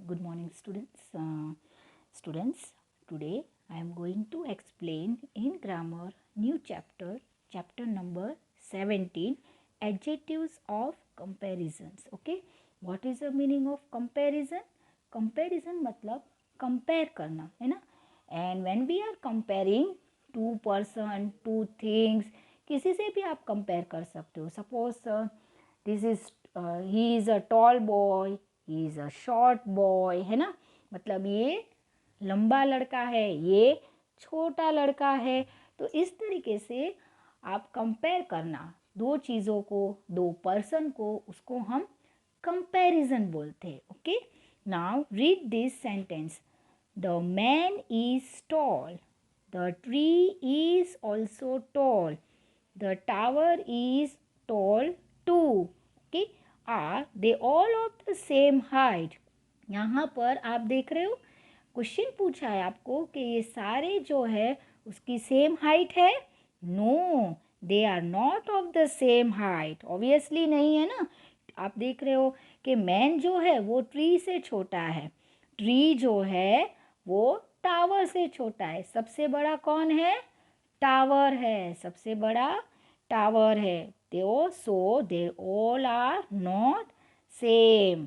Good morning, students. Students, today I am going to explain in grammar new chapter number 17, adjectives of comparisons. Okay, what is the meaning of comparison? Comparison मतलब compare करना है ना. And when we are comparing two person, two things, किसी से भी आप compare कर सकते हो. Suppose this is he is a tall boy, he is a short boy, है ना. मतलब ये लंबा लड़का है, ये छोटा लड़का है. तो इस तरीके से आप कंपेयर करना दो चीज़ों को, दो पर्सन को, उसको हम कंपैरिजन बोलते हैं. Okay, now read this sentence. The man is tall, the tree is also tall, the tower is tall too. Okay, are they all of the same height. यहाँ पर आप देख रहे हो क्वेश्चन पूछा है आपको कि ये सारे जो है उसकी सेम हाइट है. No, they are not of the same height. Obviously नहीं है ना. आप देख रहे हो कि मैन जो है वो ट्री से छोटा है, ट्री जो है वो टावर से छोटा है. सबसे बड़ा कौन है? टावर है, सबसे बड़ा टावर है. So they all are not same.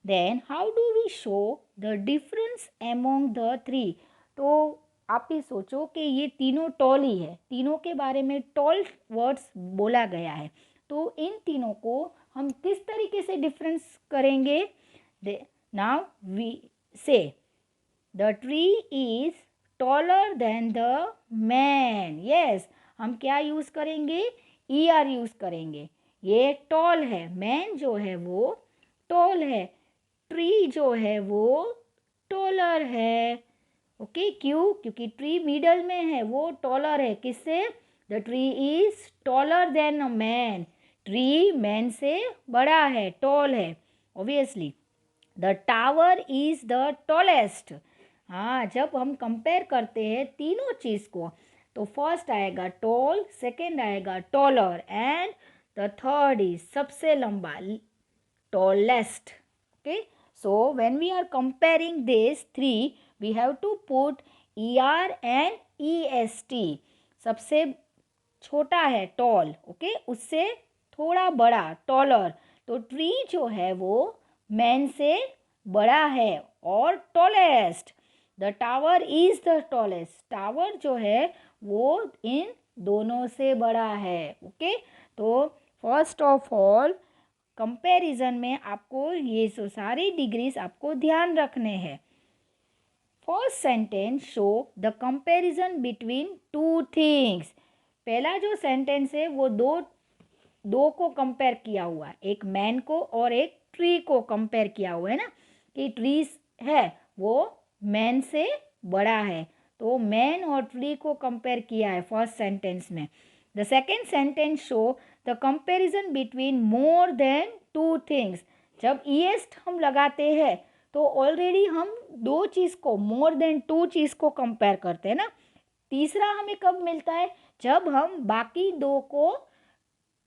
Then how do we show the difference among the three? तो आप ही सोचो कि ये तीनों टॉल ही है, तीनों के बारे में टॉल वर्ड्स बोला गया है. तो इन तीनों को हम किस तरीके से डिफरेंस करेंगे? Now we say the tree is taller than the man. Yes, हम क्या यूज़ करेंगे? ER यूज़ करेंगे. ये टॉल है, मैन जो है वो टॉल है, ट्री जो है वो टॉलर है. ओके, क्यों? क्योंकि ट्री मिडल में है, वो टॉलर है. किससे? The tree is taller than a man. Tree man से बड़ा है, टॉल है. Obviously the tower is the tallest. हाँ, जब हम कंपेयर करते हैं तीनों चीज़ को तो फर्स्ट आएगा टॉल, सेकेंड आएगा taller and the third is सबसे लंबा, tallest. Okay, so when we are comparing this three we have to put ER and EST. सबसे छोटा है टॉल, ओके, उससे थोड़ा बड़ा टॉलर. तो ट्री जो है वो मैन से बड़ा है और tallest. The tower is the tallest. Tower जो है वो इन दोनों से बड़ा है. ओके, तो फर्स्ट ऑफ ऑल कंपैरिजन में आपको ये सारी डिग्रीज आपको ध्यान रखने हैं. First sentence show the comparison between two things. पहला जो सेंटेंस है वो दो को कंपेयर किया हुआ है, एक मैन को और एक ट्री को कंपेयर किया हुआ है ना, कि ट्री है वो मैन से बड़ा है. तो मैन और ट्री को कंपेयर किया है फर्स्ट सेंटेंस में. The second sentence show the comparison between more than two things. जब EST हम लगाते हैं तो ऑलरेडी हम दो चीज़ को, मोर देन टू चीज़ को कंपेयर करते हैं ना. तीसरा हमें कब मिलता है? जब हम बाकी दो को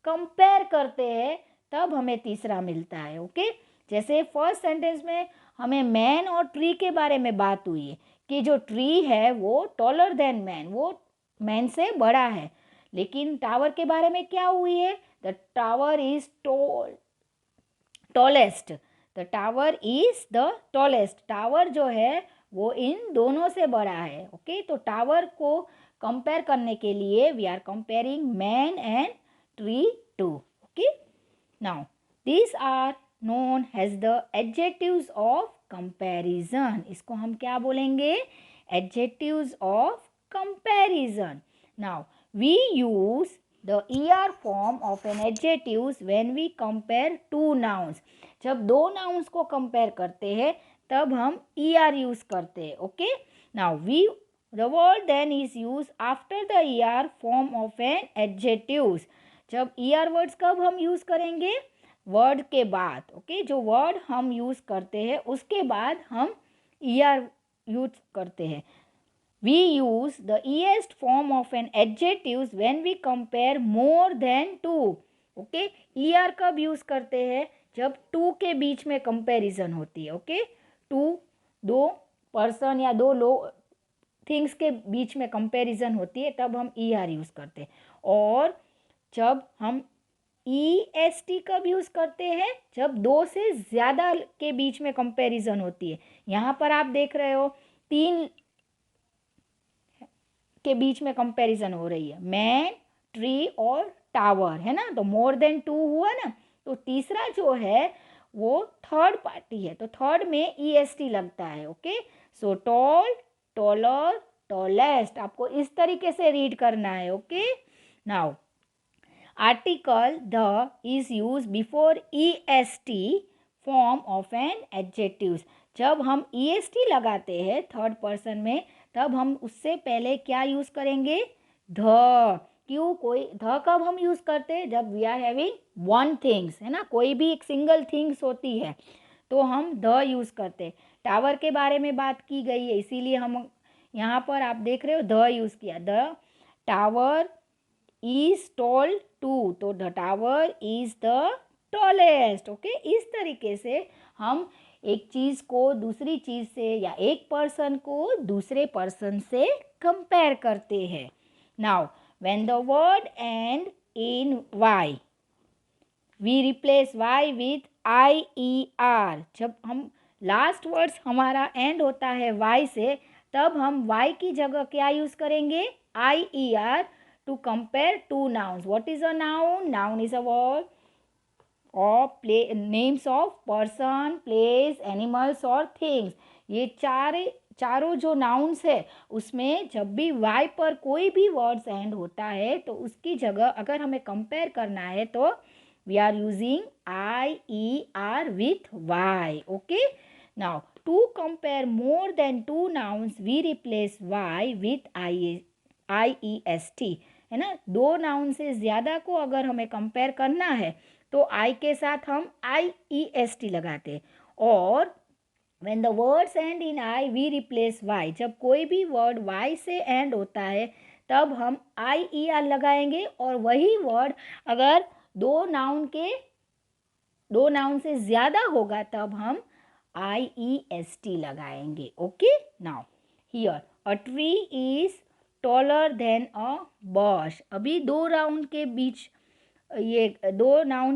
कंपेयर करते हैं तब हमें तीसरा मिलता है. ओके, जैसे फर्स्ट सेंटेंस में हमें मैन और ट्री के बारे में बात हुई है कि जो ट्री है वो टॉलर देन मैन, वो मैन से बड़ा है. लेकिन टावर के बारे में क्या हुई है? The tower is tallest. The tower is the tallest. Tower जो है वो इन दोनों से बड़ा है. ओके, तो टावर को कंपेयर करने के लिए we are comparing man and tree too. Okay, now these are known as the adjectives of comparison. इसको हम क्या बोलेंगे? Adjectives of comparison. Now we use the ER form of an adjectives when we compare two nouns. जब दो nouns को compare करते हैं तब हम ER यूज करते हैं. Okay, now the word then is used after the ER form of an adjectives. जब ER वर्ड्स कब हम यूज़ करेंगे? वर्ड के बाद. ओके, जो वर्ड हम यूज़ करते हैं उसके बाद हम ER यूज करते हैं. We use the EST form of an adjectives when we compare more than two. Okay, ER कब यूज़ करते हैं? जब टू के बीच में कंपैरिजन होती है. ओके, टू दो पर्सन या दो लोग थिंग्स के बीच में कंपैरिजन होती है तब हम ER यूज़ करते हैं। और जब हम EST कब यूज़ करते हैं? जब दो से ज़्यादा के बीच में कंपैरिजन होती है। यहाँ पर आप देख रहे हो 3 के बीच में कंपैरिजन हो रही है, मैन, ट्री और टावर, है ना। तो मोर देन 2 हुआ ना। तो तीसरा जो है वो थर्ड पार्टी है, तो थर्ड में EST लगता है। Okay, so tall, taller, tallest, आपको इस तरीके से रीड करना है। Okay, now article the is use before EST form of an adjectives. जब हम EST लगाते हैं थर्ड पर्सन में तब हम उससे पहले क्या यूज़ करेंगे? ध। क्यों? कोई ध कब हम यूज़ करते हैं? जब we are having one things, है ना, कोई भी एक सिंगल थिंग्स होती है तो हम ध यूज़ करते हैं। टावर के बारे में बात की गई है इसीलिए हम यहाँ पर आप देख रहे हो ध यूज़ किया। The tower is tall too, तो the tower is the tallest. Okay, इस तरीके से हम एक चीज़ को दूसरी चीज़ से या एक पर्सन को दूसरे पर्सन से कंपेयर करते हैं। Now when the word end in Y we replace Y with IER। जब हम लास्ट वर्ड्स हमारा एंड होता है वाई से तब हम वाई की जगह क्या यूज़ करेंगे? IER to compare two nouns. What is a noun? Noun is a word और names of person, place, animals और थिंग्स। ये चारों जो नाउन्स है उसमें जब भी वाई पर कोई भी वर्ड्स एंड होता है तो उसकी जगह अगर हमें कंपेयर करना है तो we are using IER with Y. Okay, now to compare more than 2 nouns we replace Y with IEST, है ना। 2 नाउन से ज़्यादा को अगर हमें कंपेयर करना है तो आई के साथ हम IEST लगाते हैं। और when the words end in I we replace Y, जब कोई भी वर्ड Y से एंड होता है तब हम IER लगाएंगे। और वही वर्ड अगर दो नाउन से ज़्यादा होगा तब हम IEST लगाएंगे। Okay, now here a tree is taller than a bush. अभी दो नाउन्स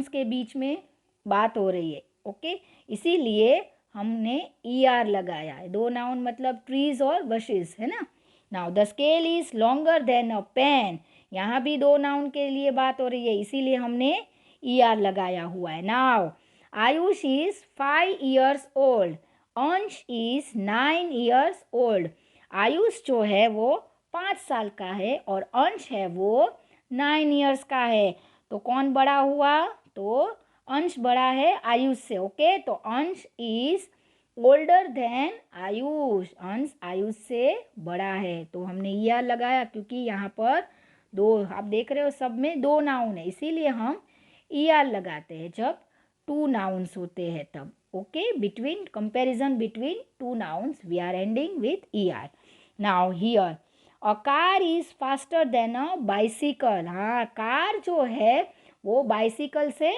के बीच में बात हो रही है। ओके, इसीलिए हमने ER लगाया है। 2 नाउन मतलब ट्रीज और बशेस, है ना। Now the scale is longer than a pen. यहाँ भी 2 नाउन के लिए बात हो रही है इसीलिए हमने ER लगाया हुआ है। Now Ayush is 5 years old, अंश इज 9 years ओल्ड। आयुष जो है वो 5 साल का है और अंश है वो 9 years का है। तो कौन बड़ा हुआ? तो अंश बड़ा है आयुष से। ओके, तो अंश इज ओल्डर देन आयुष, अंश आयुष से बड़ा है। तो हमने ER लगाया क्योंकि यहाँ पर आप देख रहे हो सब में 2 नाउन है इसीलिए हम ER लगाते हैं जब 2 नाउन्स होते हैं तब। Okay, between comparison between 2 nouns we are ending with ER। Now here a car is faster than a bicycle. हाँ, कार जो है वो बाइसिकल से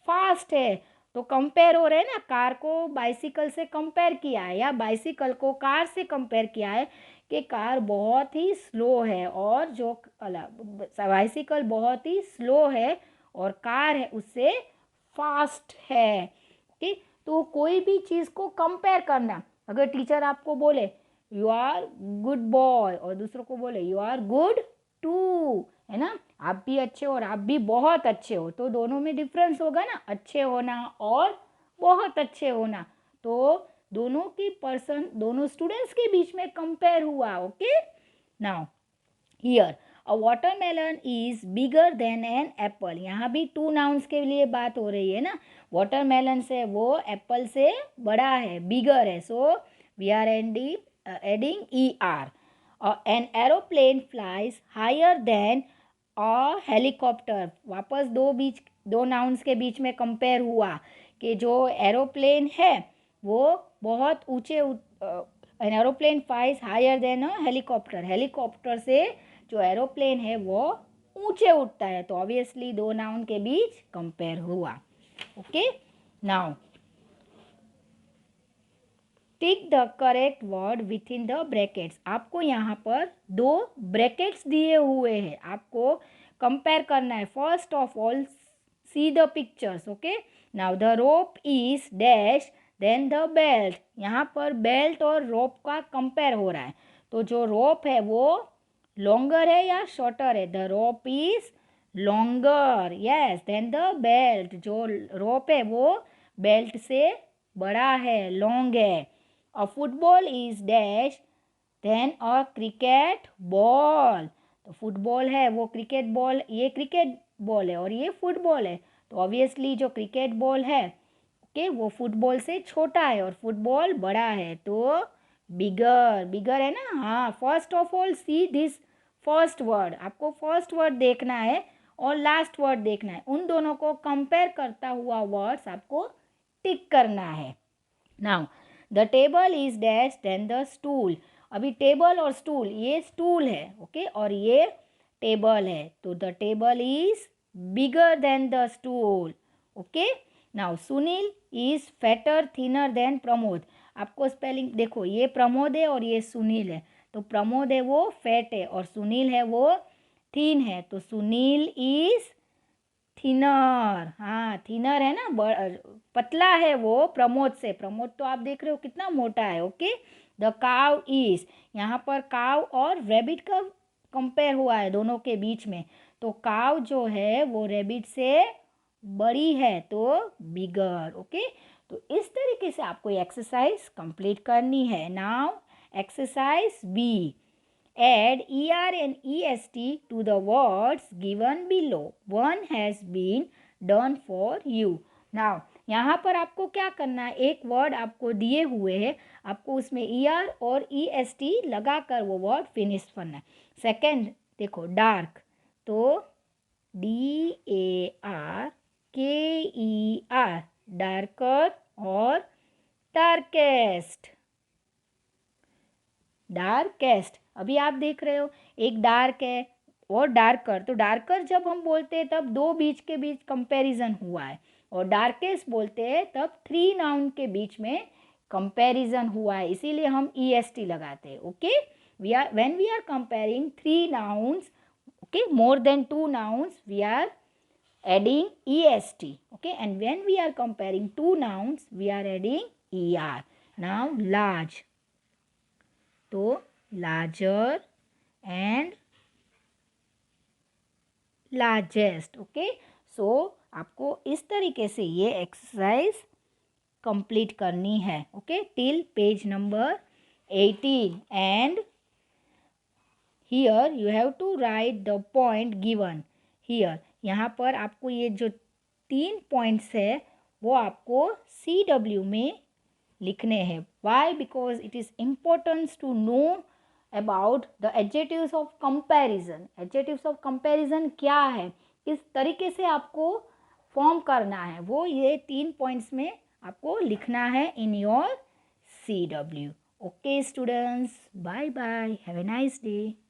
फास्ट है। तो कंपेयर हो रहे हैं ना, कार को बाइसिकल से कंपेयर किया है या बाइसिकल को कार से कंपेयर किया है कि कार बहुत ही स्लो है और जो बाइसिकल बहुत ही स्लो है और कार है उससे फास्ट है। ठीक, तो कोई भी चीज़ को कंपेयर करना, अगर टीचर आपको बोले यू आर गुड बॉय और दूसरों को बोले यू आर गुड टू, है ना, आप भी अच्छे हो और आप भी बहुत अच्छे हो, तो दोनों में डिफरेंस होगा ना, अच्छे होना और बहुत अच्छे होना। तो दोनों स्टूडेंट्स के बीच में कंपेयर हुआ। Okay, now here a watermelon is bigger than an apple. यहाँ भी 2 नाउन्स के लिए बात हो रही है ना। वाटरमेलन से वो एप्पल से बड़ा है, बिगर है, so we are adding ER। An aeroplane flies higher than a helicopter. वापस दो नाउन्स के बीच में कंपेयर हुआ कि जो एरोप्लेन है वो बहुत ऊंचे, an aeroplane flies higher than a helicopter. Helicopter से जो एरोप्लेन है वो ऊंचे उड़ता है, तो ऑब्वियसली 2 नाउन के बीच कंपेयर हुआ। Okay, now tick the correct word with in the brackets. आपको यहाँ पर 2 ब्रैकेट्स दिए हुए हैं, आपको कंपेयर करना है। First of all see the pictures, okay. Now the rope is dash than the belt. यहाँ पर बेल्ट और रोप का कंपेयर हो रहा है, तो जो रोप है वो लॉन्गर है या शॉर्टर है? The rope is longer, yes. Then the belt, जो रोप है वो बेल्ट से बड़ा है, लॉन्ग है। A football is dash than a cricket ball. तो फुटबॉल है वो क्रिकेट बॉल, ये क्रिकेट बॉल है और ये फुटबॉल है, तो ऑब्वियसली जो क्रिकेट बॉल है ओके वो फुटबॉल से छोटा है और फुटबॉल बड़ा है, तो बिगर, बिगर है ना। हाँ, first of all see this first word, आपको फर्स्ट वर्ड देखना है और लास्ट वर्ड देखना है, उन दोनों को कंपेयर करता हुआ वर्ड्स आपको टिक करना है। Now the table is dash than the stool. अभी टेबल और स्टूल, ये स्टूल है ओके और ये टेबल है, तो the table is bigger than the stool, okay. Now Sunil is fatter thinner than Pramod. आपको स्पेलिंग देखो, ये प्रमोद है और ये सुनील है, तो प्रमोद है वो फैट है और सुनील है वो थिन है, तो सुनील इज थिनर। हाँ, थिनर है ना, पतला है वो प्रमोद से। प्रमोद तो आप देख रहे हो कितना मोटा है, ओके। द काव इज, यहाँ पर काव और रैबिट का कंपेयर हुआ है दोनों के बीच में, तो काव जो है वो रैबिट से बड़ी है, तो बिगर, ओके। तो इस तरीके से आपको ये एक्सरसाइज कंप्लीट करनी है। Now exercise B, add er and est to the words given below. One has been done for you. Now यहाँ पर आपको क्या करना है, एक वर्ड आपको दिए हुए हैं, आपको उसमें er और est लगाकर वो वर्ड फिनिश करना है। सेकेंड देखो डार्क, तो DARKER, डार्कर और डार्केस्ट, डार्केस्ट। अभी आप देख रहे हो एक डार्क है और डार्कर, तो डार्कर जब हम बोलते हैं तब 2 बीच के बीच कंपैरिजन हुआ है, और डार्केस्ट बोलते हैं तब 3 नाउन के बीच में कंपैरिजन हुआ है, इसीलिए हम EST लगाते हैं, ओके। When we are comparing 3 nouns, okay, more than 2 nouns, we are adding EST, okay, and when we are comparing 2 nouns we are adding ER. Now large, तो larger and largest, okay. So आपको इस तरीके से ये exercise complete करनी है, okay, till page number 18 and here you have to write the point given here. यहाँ पर आपको ये जो 3 पॉइंट्स है वो आपको CW में लिखने हैं। Why? Because it is important to know about the adjectives of comparison. Adjectives of comparison क्या है, किस तरीके से आपको फॉर्म करना है, वो ये 3 पॉइंट्स में आपको लिखना है in your CW। Okay students, bye bye, have a nice day.